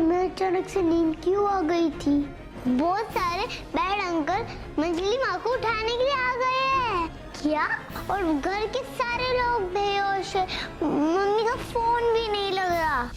हमें अचानक से नींद क्यों आ गई थी? बहुत सारे बैड अंकल मंजली माँ को उठाने के लिए आ गए हैं। क्या? और घर के सारे लोग बेहोश हैं। मम्मी का फोन भी नहीं लग रहा।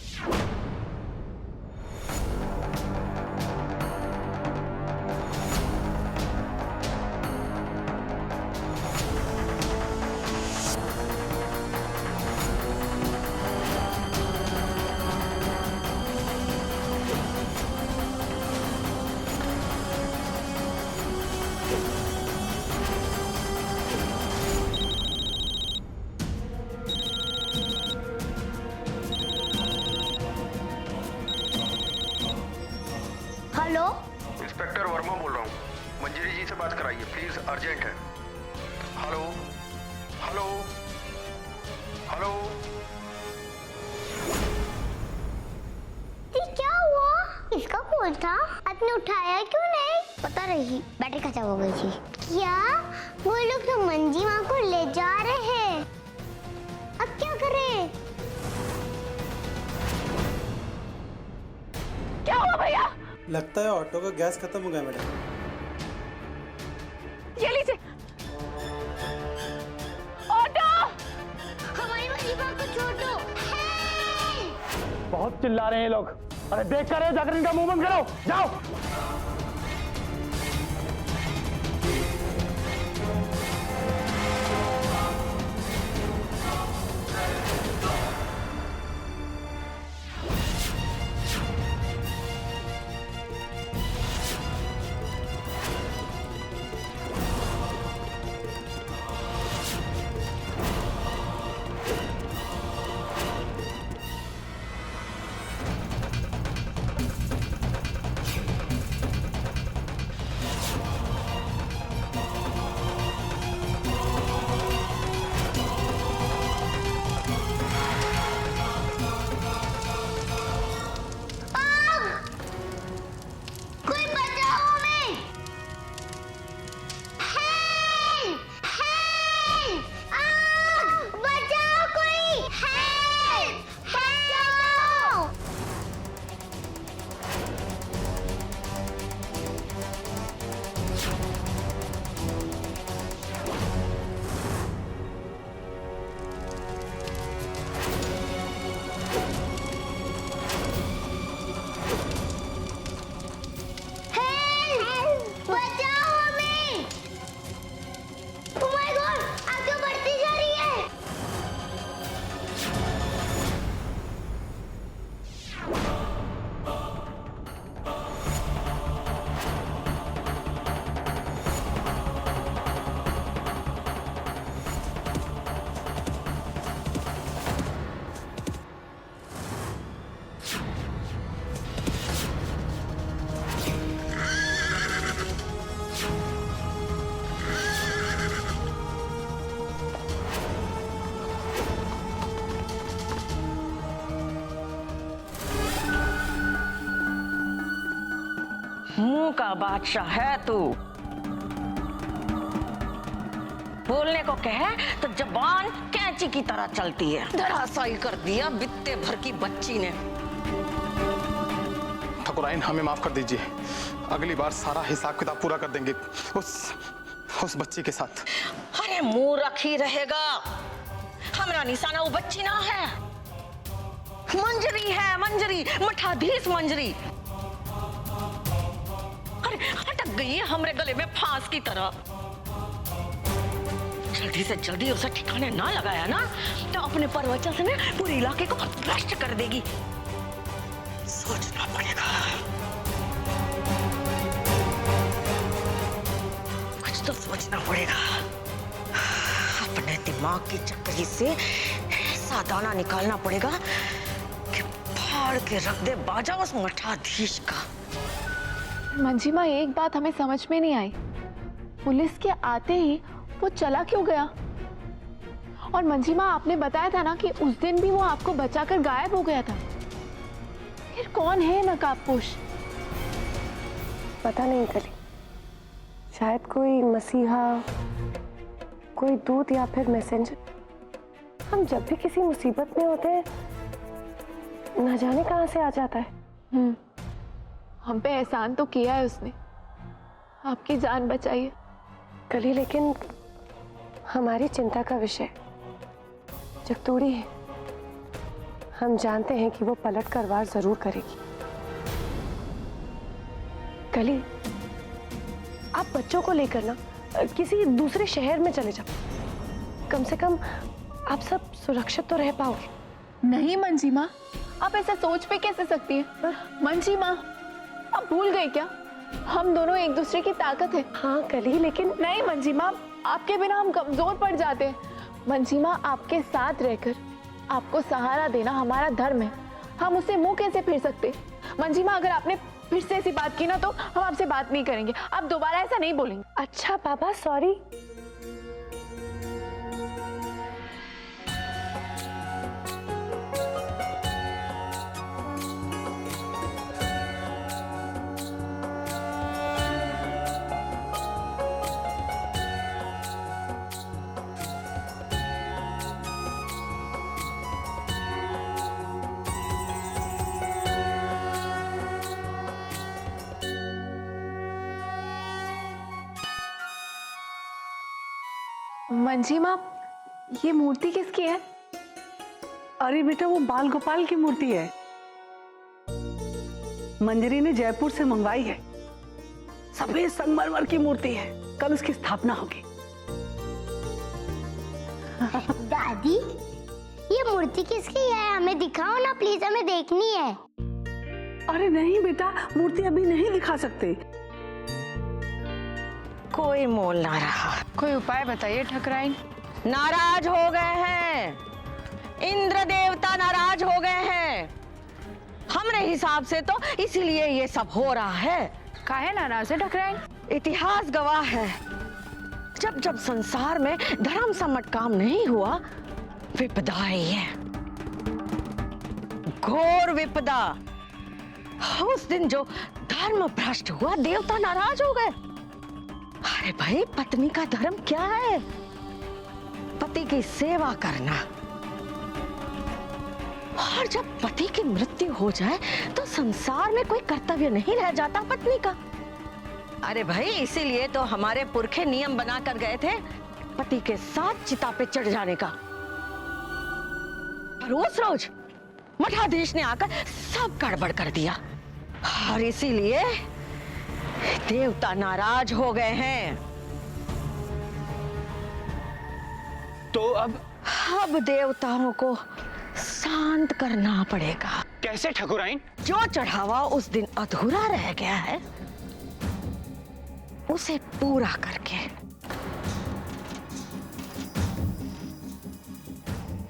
हेलो, इंस्पेक्टर वर्मा बोल रहा हूँ। मंजरी जी से बात कराइए प्लीज, अर्जेंट है। Hello hello hello. क्या हुआ? इसका कॉल था, आपने उठाया क्यों नहीं? पता नहीं, बैटरी खत्म हो गई थी। क्या? वो लोग तो मंजी माँ को ले जा रहे हैं। अब क्या करें? क्या हुआ भैया? लगता है ऑटो का गैस खत्म हो गया मैडम। ये लीजिए ऑटो। हमारी मंजी माँ को छोड़ दो। बहुत चिल्ला रहे हैं ये लोग। अरे देख कर जाकर इनका मुंह बंद करो, जाओ। मुंह का बादशाह है तू। बोलने को कहे तो जबान कैंची की तरह चलती है। धराशायी कर दिया बित्ते भर की बच्ची ने। ठकुराइन हमें माफ कर दीजिए, अगली बार सारा हिसाब किताब पूरा कर देंगे उस बच्ची के साथ। अरे मुंह रखी रहेगा, हमारा निशाना वो बच्ची ना है, मंजरी है, मंजरी, मठाधीश मंजरी। अरे अटक गई है हमरे गले में फांस की तरह। जल्दी से जल्दी उसे ठिकाने ना लगाया ना तो अपने प्रवचन से ना पूरे इलाके को भ्रष्ट कर देगी। सोचना पड़ेगा, कुछ तो सोचना पड़ेगा। अपने दिमाग की चक्करी से ऐसा दाना निकालना पड़ेगा कि फाड़ के रख दे बाजा उस मठाधीश का। मंजी माँ, एक बात हमें समझ में नहीं आई, पुलिस के आते ही वो चला क्यों गया? और मंजी माँ, आपने बताया था ना कि उस दिन भी वो आपको बचाकर गायब हो गया था। फिर कौन है नकाबपोश? पता नहीं कली, शायद कोई मसीहा, कोई दूत या फिर मैसेंजर। हम जब भी किसी मुसीबत में होते हैं न जाने कहां से आ जाता है। हम पे एहसान तो किया है उसने, आपकी जान बचाई है। कली, लेकिन हमारी चिंता का विषय जगतोड़ी है। हम जानते हैं कि वो पलट कर वार जरूर करेगी। कली, आप बच्चों को लेकर ना किसी दूसरे शहर में चले जाओ। कम से कम आप सब सुरक्षित तो रह पाओगे। नहीं मंजी माँ, आप ऐसा सोच पे कैसे सकती हैं? मंजी माँ, आप भूल गए क्या? हम दोनों एक दूसरे की ताकत है। हाँ कली, लेकिन नहीं मंजी माँ, आपके बिना हम कमजोर पड़ जाते हैं। मंजी माँ, आपके साथ रहकर आपको सहारा देना हमारा धर्म है। हम उससे मुंह कैसे फेर सकते? मंजी माँ, अगर आपने फिर से ऐसी बात की ना तो हम आपसे बात नहीं करेंगे। आप दोबारा ऐसा नहीं बोलेंगे। अच्छा पापा, सॉरी। मंजी माँ, ये मूर्ति किसकी है? अरे बेटा, वो बाल गोपाल की मूर्ति है। मंजरी ने जयपुर से मंगवाई है। सफेद संगमरमर की मूर्ति है। कल उसकी स्थापना होगी। दादी, ये मूर्ति किसकी है? हमें दिखाओ ना प्लीज, हमें देखनी है। अरे नहीं बेटा, मूर्ति अभी नहीं दिखा सकते। कोई मोल ना रहा। कोई उपाय बताइए ठकुराइन। नाराज हो गए हैं, इंद्र देवता नाराज हो गए हैं हमरे हिसाब से, तो इसीलिए ये सब हो रहा है। काहे नाराज है ठकुराइन? इतिहास गवाह है, जब जब संसार में धर्म सम्मत काम नहीं हुआ, विपदा आई है, घोर विपदा। उस दिन जो धर्म भ्रष्ट हुआ, देवता नाराज हो गए। अरे भाई, पत्नी का धर्म क्या है? पति की सेवा करना। और जब पति की मृत्यु हो जाए तो संसार में कोई कर्तव्य नहीं रह जाता पत्नी का। अरे भाई, इसीलिए तो हमारे पुरखे नियम बना कर गए थे पति के साथ चिता पे चढ़ जाने का। पर उस रोज मठाधीश ने आकर सब गड़बड़ कर दिया, और इसीलिए देवता नाराज हो गए हैं। तो अब देवताओं को शांत करना पड़ेगा। कैसे ठकुराइन? जो चढ़ावा उस दिन अधूरा रह गया है, उसे पूरा करके।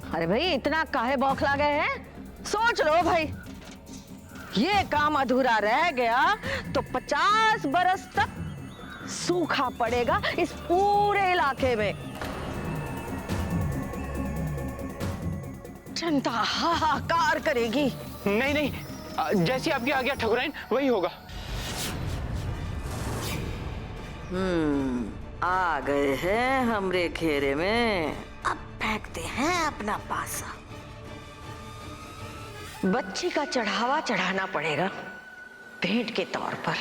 अरे भाई, इतना काहे बौखला गए हैं? सोच लो भाई, ये काम अधूरा रह गया तो 50 बरस तक सूखा पड़ेगा इस पूरे इलाके में। जनता हाहाकार करेगी। नहीं नहीं, जैसी आपकी आज्ञा ठकुराइन, वही होगा। आ गए हैं हमरे घेरे में, अब फेंकते हैं अपना पासा। बच्ची का चढ़ावा चढ़ाना पड़ेगा भेंट के तौर पर।